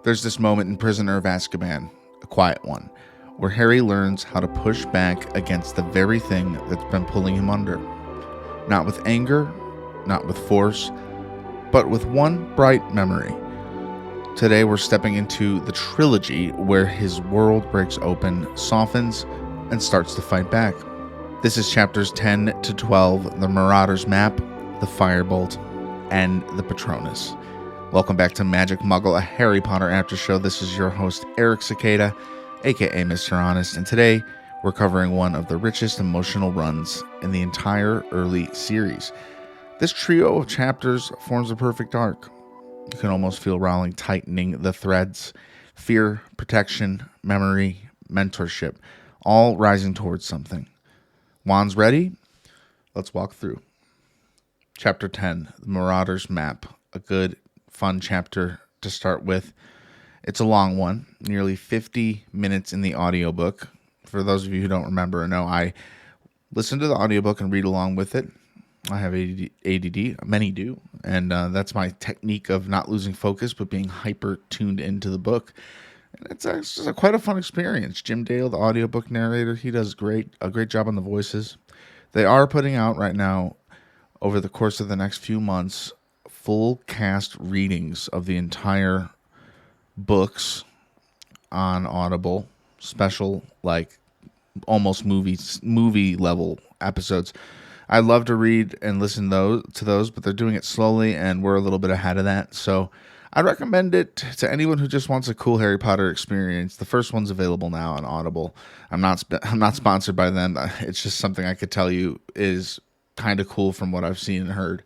There's this moment in Prisoner of Azkaban, a quiet one, where Harry learns how to push back against the very thing that's been pulling him under. Not with anger, not with force, but with one bright memory. Today we're stepping into the trilogy where his world breaks open, softens, and starts to fight back. This is chapters 10 to 12, the Marauder's Map, the Firebolt, and the Patronus. Welcome back to Magic Muggle, a Harry Potter after show. This is your host, Eric Sequeira, aka Mr. Honest, and today we're covering one of the richest emotional runs in the entire early series. This trio of chapters forms a perfect arc. You can almost feel Rowling tightening the threads. Fear, protection, memory, mentorship, all rising towards something. Wands ready? Let's walk through. Chapter 10, The Marauder's Map. A good, fun chapter to start with. It's a long one, nearly 50 minutes in the audiobook. For those of you who don't remember or know, I listen to the audiobook and read along with it. I have ADD, many do, and that's my technique of not losing focus but being hyper tuned into the book. And it's just quite a fun experience. Jim Dale, the audiobook narrator, he does a great job on the voices. They are putting out right now, over the course of the next few months, full cast readings of the entire books on Audible, special, like almost movie level episodes. I love to read and listen to those, but they're doing it slowly, and we're a little bit ahead of that. So I'd recommend it to anyone who just wants a cool Harry Potter experience. The first one's available now on Audible. I'm not sponsored by them. It's just something I could tell you is kind of cool from what I've seen and heard.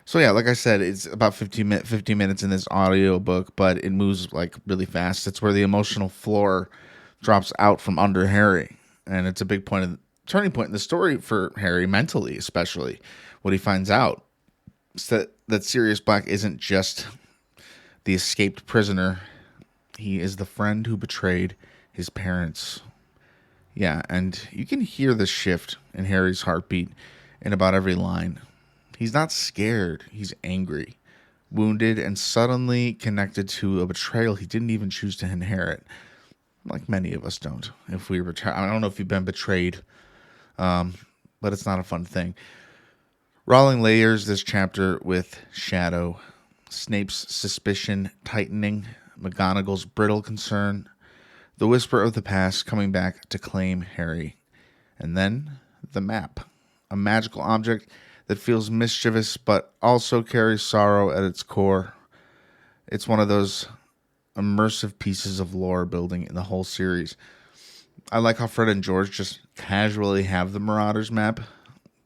So yeah, like I said, it's about 50 minutes in this audio book, but it moves like really fast. It's where the emotional floor drops out from under Harry, and it's a big turning point in the story for Harry, mentally especially. What he finds out is that Sirius Black isn't just the escaped prisoner. He is the friend who betrayed his parents. Yeah, and you can hear the shift in Harry's heartbeat in about every line. He's not scared. He's angry, wounded, and suddenly connected to a betrayal he didn't even choose to inherit. Like many of us don't. If we I don't know if you've been betrayed, but it's not a fun thing. Rowling layers this chapter with shadow, Snape's suspicion tightening, McGonagall's brittle concern, the whisper of the past coming back to claim Harry, and then the map, a magical object that feels mischievous but also carries sorrow at its core. It's one of those immersive pieces of lore building in the whole series. I like how Fred and George just casually have the Marauder's Map.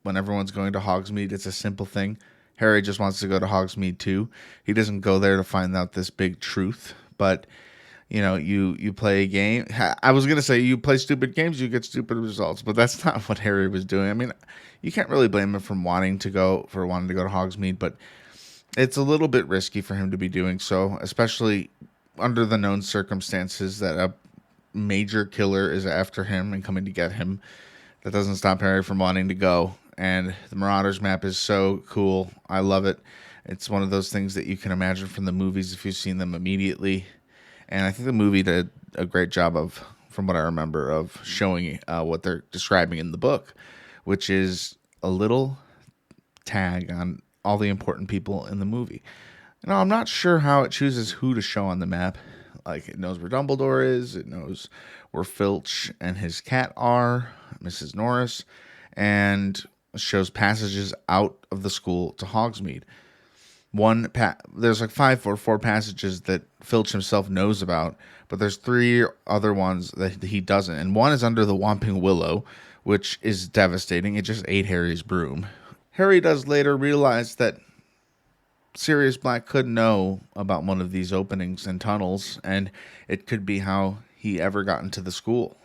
When everyone's going to Hogsmeade, it's a simple thing. Harry just wants to go to Hogsmeade too. He doesn't go there to find out this big truth, but you play a game. I was going to say you play stupid games, you get stupid results, but that's not what Harry was doing. I mean, you can't really blame him for wanting to go to Hogsmeade, but it's a little bit risky for him to be doing so, especially under the known circumstances that a major killer is after him and coming to get him. That doesn't stop Harry from wanting to go. And the Marauder's Map is so cool. I love it. It's one of those things that you can imagine from the movies if you've seen them immediately. And I think the movie did a great job of, from what I remember, of showing what they're describing in the book, which is a little tag on all the important people in the movie. I'm not sure how it chooses who to show on the map. Like, it knows where Dumbledore is, it knows where Filch and his cat are, Mrs. Norris, and shows passages out of the school to Hogsmeade. There's like four passages that Filch himself knows about, but there's 3 other ones that he doesn't. And one is under the Whomping Willow, which is devastating. It just ate Harry's broom. Harry does later realize that Sirius Black could know about one of these openings and tunnels, and it could be how he ever got into the school.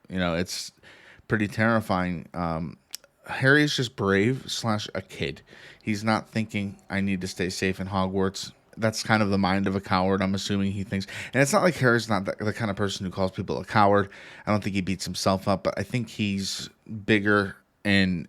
It's pretty terrifying. Harry's just brave / a kid. He's not thinking, I need to stay safe in Hogwarts. That's kind of the mind of a coward, I'm assuming he thinks. And it's not like Harry's not the kind of person who calls people a coward. I don't think he beats himself up, but I think he's bigger. And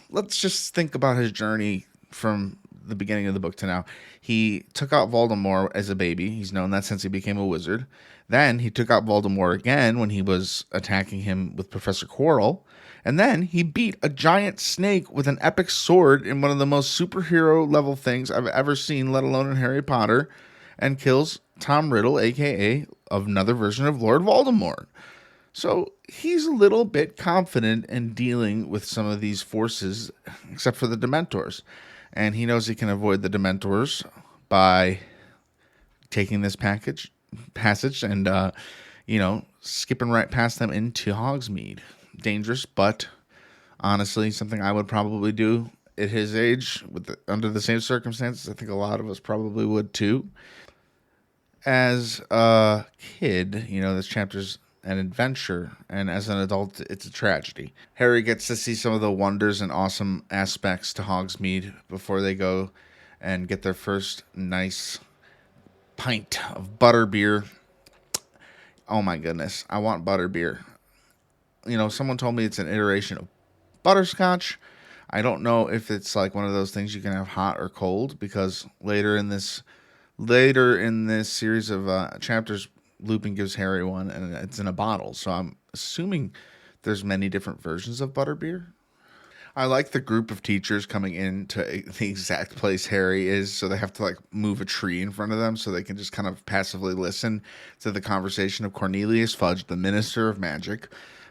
let's just think about his journey from the beginning of the book to now. He took out Voldemort as a baby. He's known that since he became a wizard. Then he took out Voldemort again when he was attacking him with Professor Quirrell. And then he beat a giant snake with an epic sword in one of the most superhero level things I've ever seen, let alone in Harry Potter, and kills Tom Riddle, aka another version of Lord Voldemort. So he's a little bit confident in dealing with some of these forces, except for the Dementors. And he knows he can avoid the Dementors by taking this passage and, skipping right past them into Hogsmeade. Dangerous, but honestly, something I would probably do at his age under the same circumstances. I think a lot of us probably would too. As a kid, this chapter's an adventure, and as an adult, it's a tragedy. Harry gets to see some of the wonders and awesome aspects to Hogsmeade before they go and get their first nice pint of butterbeer. Oh my goodness, I want butterbeer. Someone told me it's an iteration of butterscotch. I don't know if it's like one of those things you can have hot or cold, because later in this series of chapters, Lupin gives Harry one, and it's in a bottle. So I'm assuming there's many different versions of butterbeer. I like the group of teachers coming into the exact place Harry is, so they have to like move a tree in front of them so they can just kind of passively listen to the conversation of Cornelius Fudge, the Minister of Magic,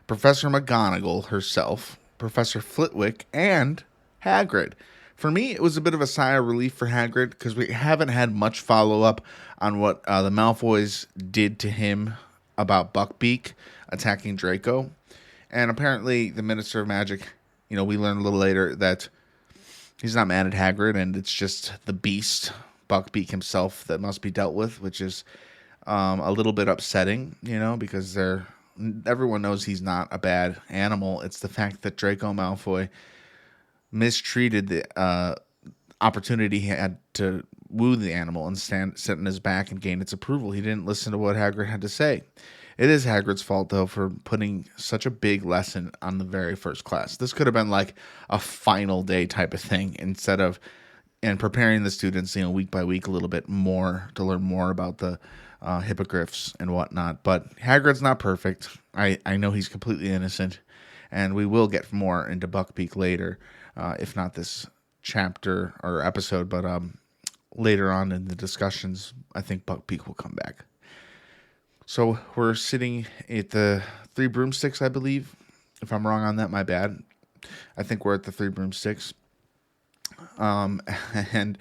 Professor McGonagall herself, Professor Flitwick, and Hagrid. For me, it was a bit of a sigh of relief for Hagrid because we haven't had much follow-up on what the Malfoys did to him about Buckbeak attacking Draco. And apparently the Minister of Magic, we learn a little later that he's not mad at Hagrid, and it's just the beast, Buckbeak himself, that must be dealt with, which is a little bit upsetting, because everyone knows he's not a bad animal. It's the fact that Draco Malfoy mistreated the opportunity he had to woo the animal and sit on his back and gain its approval. He didn't listen to what Hagrid had to say. It is Hagrid's fault, though, for putting such a big lesson on the very first class. This could have been like a final day type of thing and preparing the students, week by week a little bit more to learn more about the hippogriffs and whatnot. But Hagrid's not perfect. I know he's completely innocent, and we will get more into Buckbeak later, if not this chapter or episode, but later on in the discussions, I think Buckbeak will come back. So we're sitting at the Three Broomsticks, I believe. If I'm wrong on that, my bad. I think we're at the Three Broomsticks. And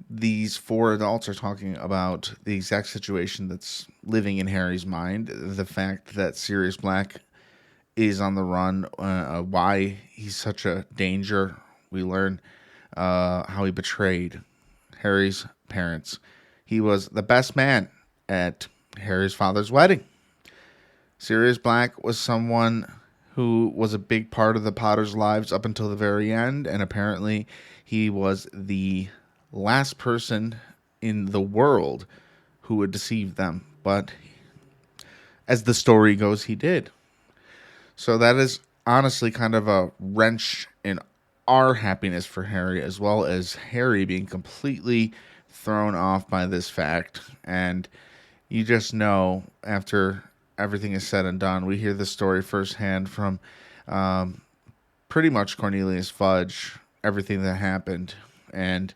these four adults are talking about the exact situation that's living in Harry's mind. The fact that Sirius Black is on the run, why he's such a danger. We learn how he betrayed Harry's parents. He was the best man at Harry's father's wedding. Sirius Black was someone who was a big part of the Potters' lives up until the very end, and apparently he was the last person in the world who would deceive them. But as the story goes, he did. So that is honestly kind of a wrench in our happiness for Harry, as well as Harry being completely thrown off by this fact. And you just know, after everything is said and done, we hear the story firsthand from pretty much Cornelius Fudge, everything that happened. And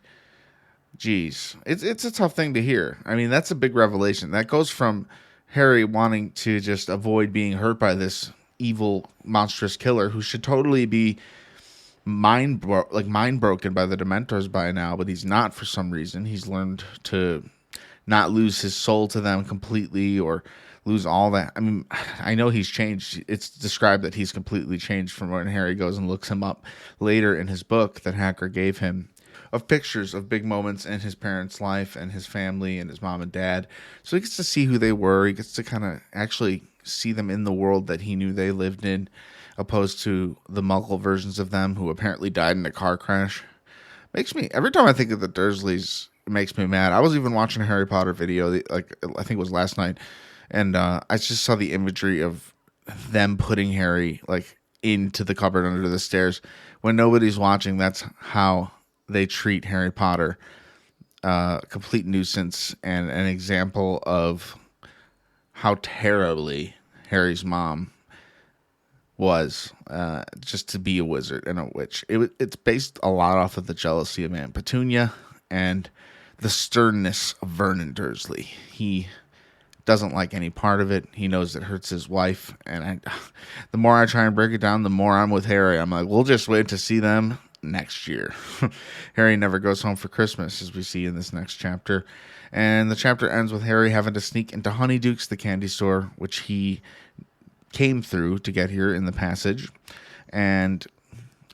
geez, it's a tough thing to hear. I mean, that's a big revelation. That goes from Harry wanting to just avoid being hurt by this evil, monstrous killer who should totally be mind broken by the Dementors by now, but he's not for some reason. He's learned to not lose his soul to them completely or lose all that. I mean, I know he's changed. It's described that he's completely changed from when Harry goes and looks him up later in his book that Hacker gave him, of pictures of big moments in his parents' life and his family and his mom and dad. So he gets to see who they were. He gets to kind of actually see them in the world that he knew they lived in, opposed to the Muggle versions of them who apparently died in a car crash. Every time I think of the Dursleys, it makes me mad. I was even watching a Harry Potter video, I think it was last night, and I just saw the imagery of them putting Harry into the cupboard under the stairs when nobody's watching. That's how they treat Harry Potter. A complete nuisance and an example of how terribly Harry's mom was just to be a wizard and a witch. It's based a lot off of the jealousy of Aunt Petunia and the sternness of Vernon Dursley. He doesn't like any part of it. He knows it hurts his wife. And the more I try and break it down, the more I'm with Harry. I'm like, we'll just wait to see them next year. Harry never goes home for Christmas, as we see in this next chapter. And the chapter ends with Harry having to sneak into Honeyduke's, the candy store, which he came through to get here in the passage. And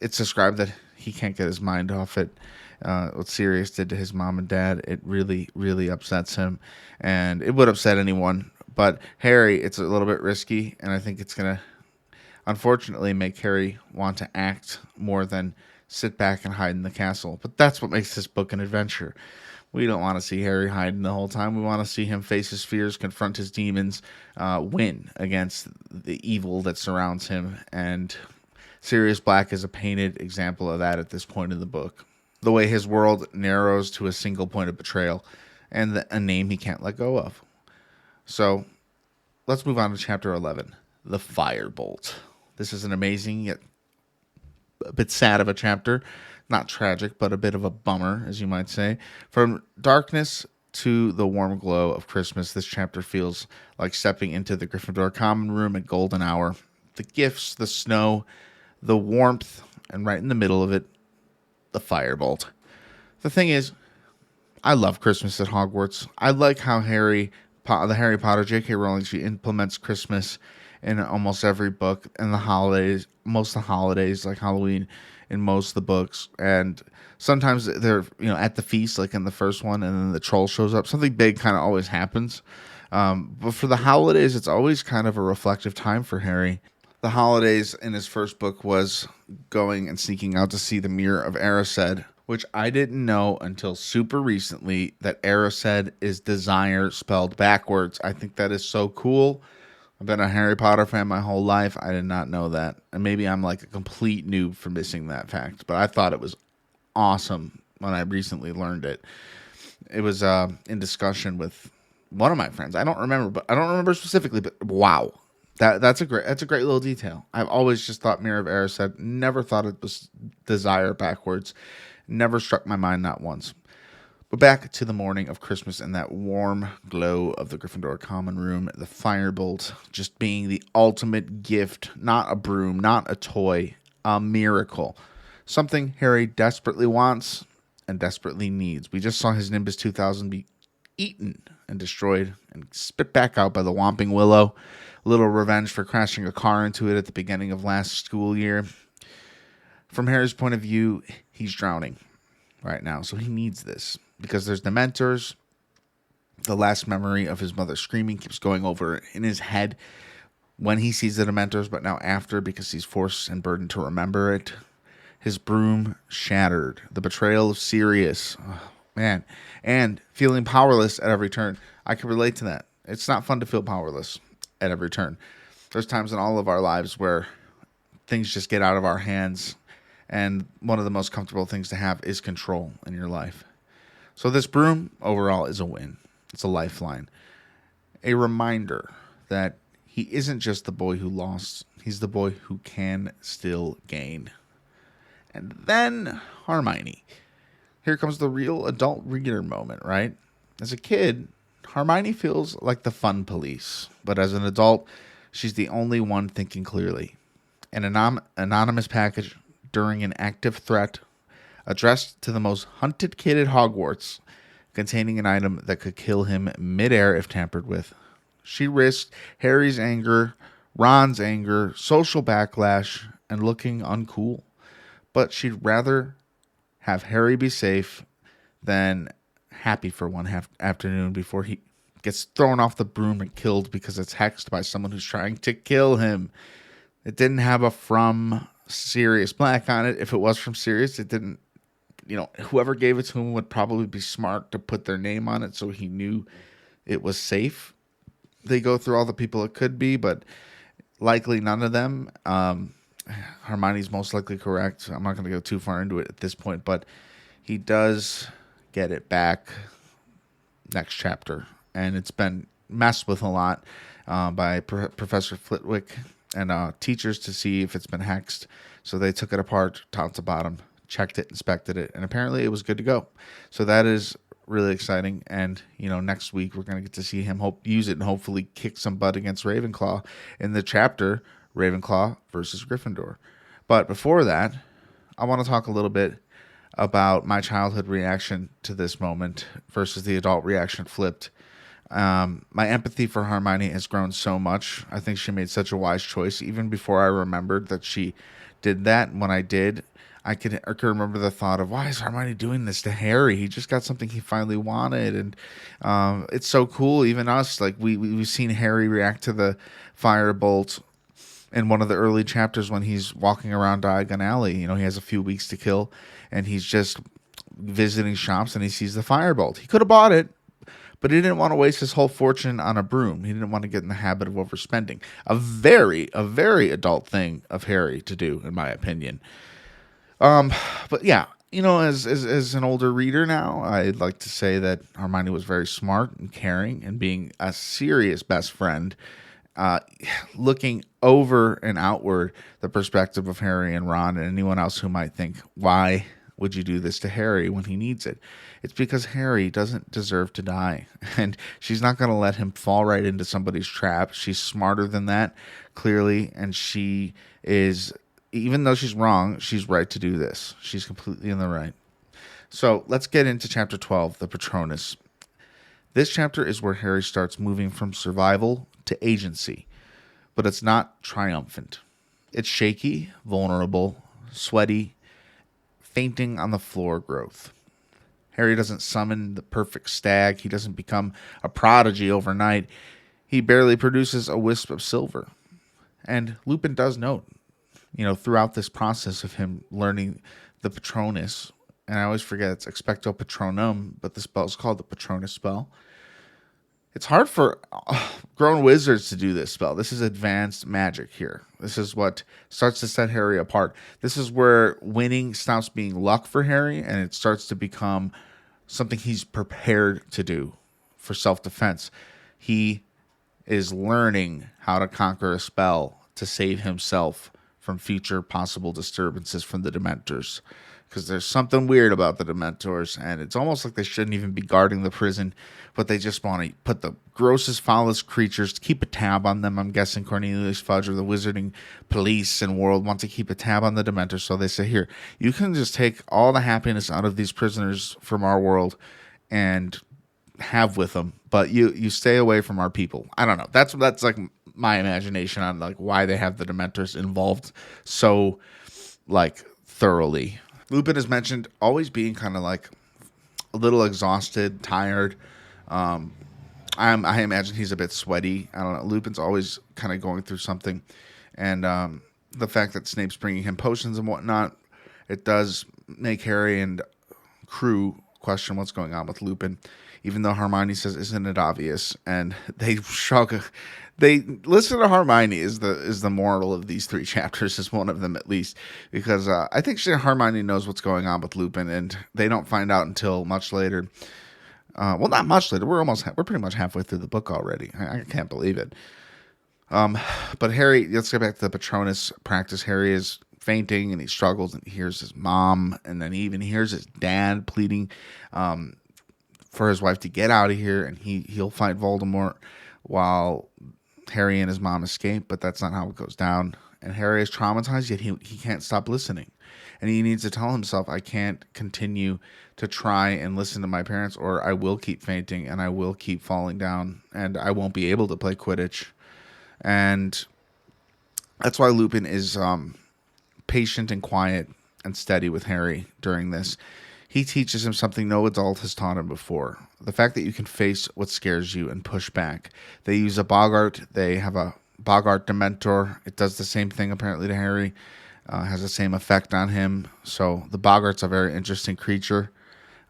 it's described that he can't get his mind off it. What Sirius did to his mom and dad, it really, really upsets him. And it would upset anyone. But Harry, it's a little bit risky. And I think it's going to, unfortunately, make Harry want to act more than sit back and hide in the castle. But that's what makes this book an adventure. We don't want to see Harry hiding the whole time. We want to see him face his fears, confront his demons, win against the evil that surrounds him. And Sirius Black is a painted example of that at this point in the book. The way his world narrows to a single point of betrayal and a name he can't let go of. So let's move on to chapter 11, the Firebolt. This is an amazing yet a bit sad of a chapter. Not tragic, but a bit of a bummer, as you might say. From darkness to the warm glow of Christmas, this chapter feels like stepping into the Gryffindor common room at golden hour. The gifts, the snow, the warmth, and right in the middle of it, the Firebolt. The thing is, I love Christmas at Hogwarts. I like how the Harry Potter, J.K. Rowling, she implements Christmas in almost every book, and the holidays, most of the holidays, like Halloween, in most of the books. And sometimes they're, at the feast, like in the first one, and then the troll shows up. Something big kind of always happens. But for the holidays, it's always kind of a reflective time for Harry. The holidays in his first book was going and sneaking out to see the Mirror of Erised, which I didn't know until super recently that Erised is desire spelled backwards. I think that is so cool. I've been a Harry Potter fan my whole life. I did not know that. And maybe I'm like a complete noob for missing that fact. But I thought it was awesome when I recently learned it. It was in discussion with one of my friends. I don't remember specifically, but wow. That's a great little detail. I've always just thought Mirror of Erised. Never thought it was desire backwards. Never struck my mind, not once. But back to the morning of Christmas and that warm glow of the Gryffindor common room, the Firebolt just being the ultimate gift, not a broom, not a toy, a miracle. Something Harry desperately wants and desperately needs. We just saw his Nimbus 2000 be eaten and destroyed and spit back out by the Whomping Willow. A little revenge for crashing a car into it at the beginning of last school year. From Harry's point of view, he's drowning right now, so he needs this. Because there's Dementors. The last memory of his mother screaming keeps going over in his head when he sees the Dementors, but now after, because he's forced and burdened to remember it. His broom shattered. The betrayal of Sirius. Oh, man. And feeling powerless at every turn. I can relate to that. It's not fun to feel powerless at every turn. There's times in all of our lives where things just get out of our hands, and one of the most comfortable things to have is control in your life. So this broom overall is a win. It's a lifeline. A reminder that he isn't just the boy who lost. He's the boy who can still gain. And then Hermione. Here comes the real adult reader moment, right? As a kid, Hermione feels like the fun police. But as an adult, she's the only one thinking clearly. An anonymous package during an active threat addressed to the most hunted kid at Hogwarts, containing an item that could kill him midair if tampered with. She risked Harry's anger, Ron's anger, social backlash, and looking uncool. But she'd rather have Harry be safe than happy for one afternoon before he gets thrown off the broom and killed because it's hexed by someone who's trying to kill him. It didn't have a from Sirius Black on it. If it was from Sirius, it didn't. Whoever gave it to him would probably be smart to put their name on it so he knew it was safe. They go through all the people it could be, but likely none of them. Hermione's most likely correct. I'm not going to go too far into it at this point, but He does get it back next chapter, and it's been messed with a lot by Professor Flitwick and teachers to see if it's been hexed. So they took it apart, top to bottom, checked it, inspected it, and apparently it was good to go. So that is really exciting. And next week we're going to get to see him use it and hopefully kick some butt against Ravenclaw in the chapter Ravenclaw versus Gryffindor. But before that, I want to talk a little bit about my childhood reaction to this moment versus the adult reaction flipped. My empathy for Hermione has grown so much. I think she made such a wise choice. Even before I remembered that she did that, when I did, I could remember the thought of, why is Hermione doing this to Harry? He just got something he finally wanted, and it's so cool. Even us, like we've seen Harry react to the Firebolt in one of the early chapters when he's walking around Diagon Alley. He has a few weeks to kill, and he's just visiting shops, and he sees the Firebolt. He could have bought it, but he didn't want to waste his whole fortune on a broom. He didn't want to get in the habit of overspending. A very adult thing of Harry to do, in my opinion. But yeah, as an older reader now, I'd like to say that Hermione was very smart and caring and being a serious best friend, looking over and outward the perspective of Harry and Ron and anyone else who might think, why would you do this to Harry when he needs it? It's because Harry doesn't deserve to die, and she's not going to let him fall right into somebody's trap. She's smarter than that, clearly, and she is, even though she's wrong, she's right to do this. She's completely in the right. So let's get into chapter 12, the Patronus. This chapter is where Harry starts moving from survival to agency, but it's not triumphant. It's shaky, vulnerable, sweaty, fainting on the floor growth. Harry doesn't summon the perfect stag. He doesn't become a prodigy overnight. He barely produces a wisp of silver. And Lupin does note, throughout this process of him learning the Patronus, and I always forget it's Expecto Patronum, but the spell is called the Patronus spell. It's hard for grown wizards to do this spell. This is advanced magic here. This is what starts to set Harry apart. This is where winning stops being luck for Harry, and it starts to become something he's prepared to do for self-defense. He is learning how to conquer a spell to save himself from future possible disturbances from the Dementors. Because there's something weird about the Dementors, and it's almost like they shouldn't even be guarding the prison, but they just want to put the grossest, foulest creatures, to keep a tab on them. I'm guessing Cornelius Fudge or the wizarding police and world want to keep a tab on the Dementors, so they say, here, you can just take all the happiness out of these prisoners from our world and have with them, but you stay away from our people. I don't know. That's like my imagination on like why they have the Dementors involved so like thoroughly. Lupin is mentioned always being kind of like a little exhausted, tired. I imagine he's a bit sweaty. I don't know. Lupin's always kind of going through something. And the fact that Snape's bringing him potions and whatnot, it does make Harry and crew question what's going on with Lupin, even though Hermione says, isn't it obvious? And they shrug. They listen to Hermione is the moral of these three chapters, is one of them at least, because I think Hermione knows what's going on with Lupin, and they don't find out until much later. Well, not much later. We're pretty much halfway through the book already. I can't believe it. But Harry, let's get back to the Patronus practice. Harry is fainting and he struggles and he hears his mom, and then he even hears his dad pleading for his wife to get out of here, and he'll fight Voldemort while Harry and his mom escape, but that's not how it goes down. And Harry is traumatized, yet he can't stop listening. And he needs to tell himself, I can't continue to try and listen to my parents, or I will keep fainting and I will keep falling down and I won't be able to play Quidditch. And that's why Lupin is patient and quiet and steady with Harry during this. He teaches him something no adult has taught him before. The fact that you can face what scares you and push back. They use a Boggart. They have a Boggart Dementor. It does the same thing apparently to Harry. Has the same effect on him. So the Boggart's a very interesting creature.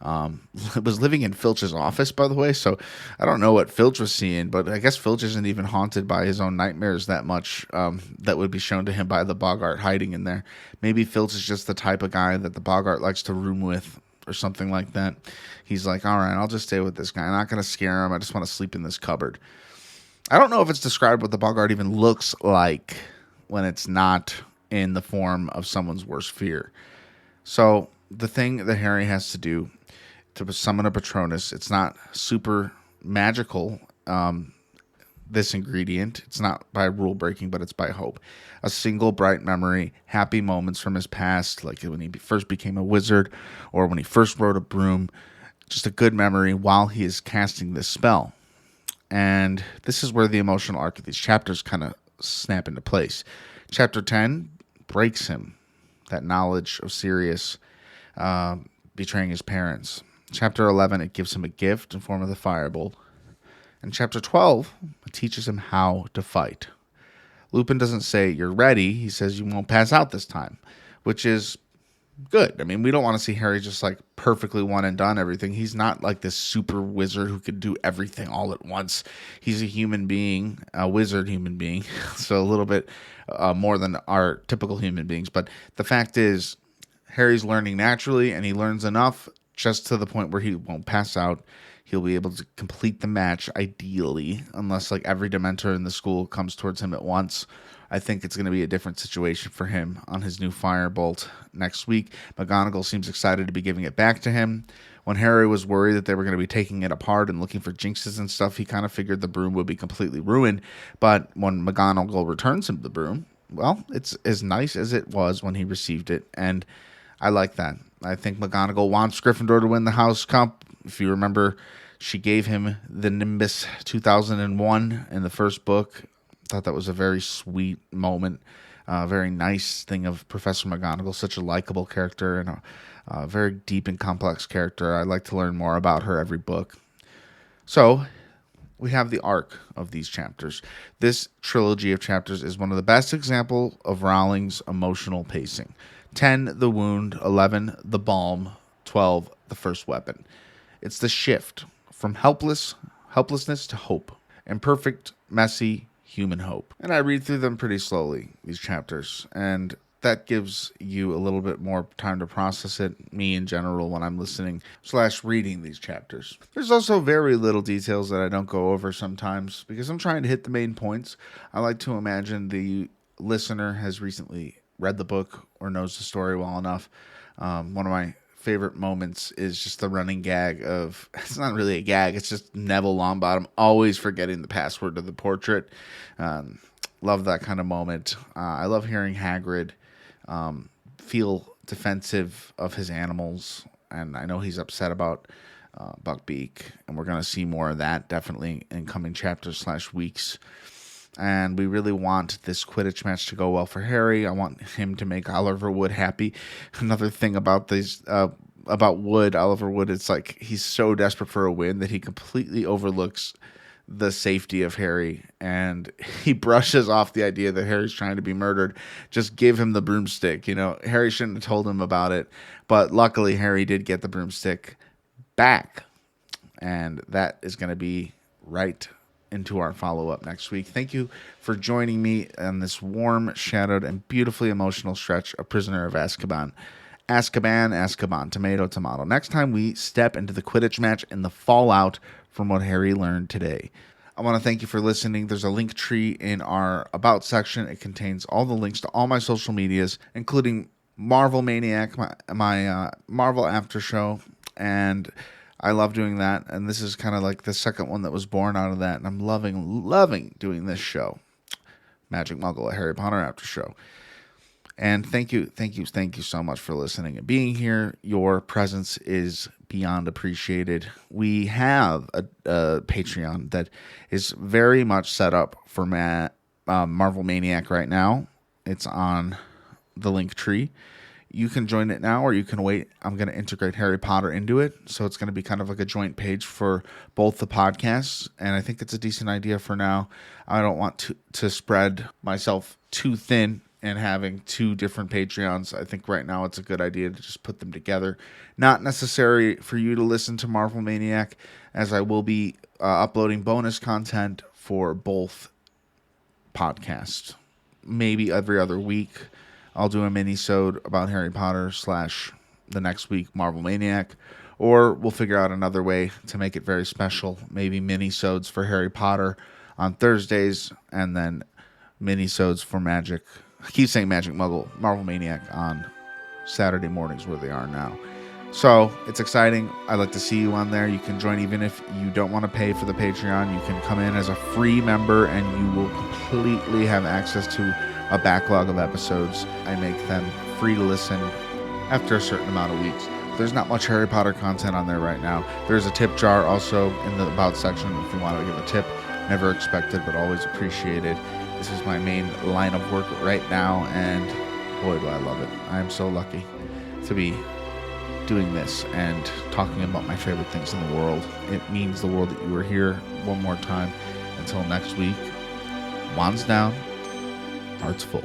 It was living in Filch's office, by the way, so I don't know what Filch was seeing, but I guess Filch isn't even haunted by his own nightmares that much that would be shown to him by the Boggart hiding in there. Maybe Filch is just the type of guy that the Boggart likes to room with or something like that. He's like, all right, I'll just stay with this guy. I'm not going to scare him. I just want to sleep in this cupboard. I don't know if it's described what the Boggart even looks like when it's not in the form of someone's worst fear. So the thing that Harry has to do to summon a Patronus, it's not super magical, this ingredient. It's not by rule breaking, but it's by hope. A single bright memory, happy moments from his past, like when he first became a wizard or when he first rode a broom. Just a good memory while he is casting this spell. And this is where the emotional arc of these chapters kind of snap into place. Chapter 10 breaks him, that knowledge of Sirius betraying his parents. Chapter 11, it gives him a gift in form of the Firebolt. And chapter 12, it teaches him how to fight. Lupin doesn't say, you're ready. He says, you won't pass out this time, which is good. I mean, we don't want to see Harry just like perfectly one and done everything. He's not like this super wizard who could do everything all at once. He's a human being, a wizard human being, so a little bit more than our typical human beings. But the fact is, Harry's learning naturally, and he learns enough just to the point where he won't pass out. He'll be able to complete the match, ideally, unless like every Dementor in the school comes towards him at once. I think it's going to be a different situation for him on his new Firebolt next week. McGonagall seems excited to be giving it back to him. When Harry was worried that they were going to be taking it apart and looking for jinxes and stuff, he kind of figured the broom would be completely ruined. But when McGonagall returns him the broom, well, it's as nice as it was when he received it, and I like that. I think McGonagall wants Gryffindor to win the House Cup. If you remember, she gave him the Nimbus 2001 in the first book. Thought that was a very sweet moment, very nice thing of Professor McGonagall, such a likable character and a very deep and complex character. I'd like to learn more about her every book. So we have the arc of these chapters. This trilogy of chapters is one of the best examples of Rowling's emotional pacing. 10, the wound. 11, the balm. 12, the first weapon. It's the shift from helplessness to hope. Imperfect, messy, human hope. And I read through them pretty slowly, these chapters, and that gives you a little bit more time to process it, me in general, when I'm listening/reading these chapters. There's also very little details that I don't go over sometimes because I'm trying to hit the main points. I like to imagine the listener has recently read the book or knows the story well enough. One of my favorite moments is just the running gag of, it's not really a gag, it's just Neville Longbottom always forgetting the password to the portrait. Love that kind of moment. I love hearing Hagrid feel defensive of his animals, and I know he's upset about Buckbeak, and we're going to see more of that definitely in coming chapters/weeks. And we really want this Quidditch match to go well for Harry. I want him to make Oliver Wood happy. Another thing about these about Wood, Oliver Wood, it's like he's so desperate for a win that he completely overlooks the safety of Harry, and he brushes off the idea that Harry's trying to be murdered. Just give him the broomstick. You know, Harry shouldn't have told him about it, but luckily Harry did get the broomstick back, and that is going to be right into our follow-up next week. Thank you for joining me on this warm, shadowed, and beautifully emotional stretch of Prisoner of Azkaban. Azkaban, tomato, tomato. Next time we step into the Quidditch match and the fallout from what Harry learned today. I want to thank you for listening. There's a link tree in our About section. It contains all the links to all my social medias, including Marvel Maniac, my Marvel after show, and I love doing that, and this is kind of like the second one that was born out of that, and I'm loving doing this show, Magic Muggle, a Harry Potter after show. And thank you so much for listening and being here. Your presence is beyond appreciated. We have a Patreon that is very much set up for Marvel Maniac right now. It's on the link tree. You can join it now, or you can wait. I'm going to integrate Harry Potter into it, so it's going to be kind of like a joint page for both the podcasts, and I think it's a decent idea for now. I don't want to spread myself too thin and having two different Patreons. I think right now it's a good idea to just put them together. Not necessary for you to listen to Marvel Maniac, as I will be uploading bonus content for both podcasts, maybe every other week. I'll do a mini-sode about Harry Potter / the next week Marvel Maniac, or we'll figure out another way to make it very special. Maybe mini-sodes for Harry Potter on Thursdays, and then mini-sodes for Magic. I keep saying Magic Muggle, Marvel Maniac on Saturday mornings where they are now. So it's exciting. I'd like to see you on there. You can join even if you don't want to pay for the Patreon. You can come in as a free member and you will completely have access to a backlog of episodes. I make them free to listen after a certain amount of weeks. There's not much Harry Potter content on there right now. There's a tip jar also in the About section if you want to give a tip. Never expected, but always appreciated. This is my main line of work right now, and boy, do I love it. I am so lucky to be doing this and talking about my favorite things in the world. It means the world that you were here one more time. Until next week, wands down, hearts full.